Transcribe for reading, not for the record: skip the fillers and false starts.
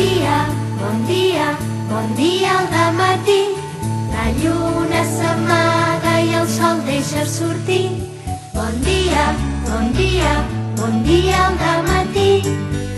bon dia, bon dia al dematí. La lluna s'amaga i el sol deixa sortir. Bon dia, bon dia, bon dia al dematí.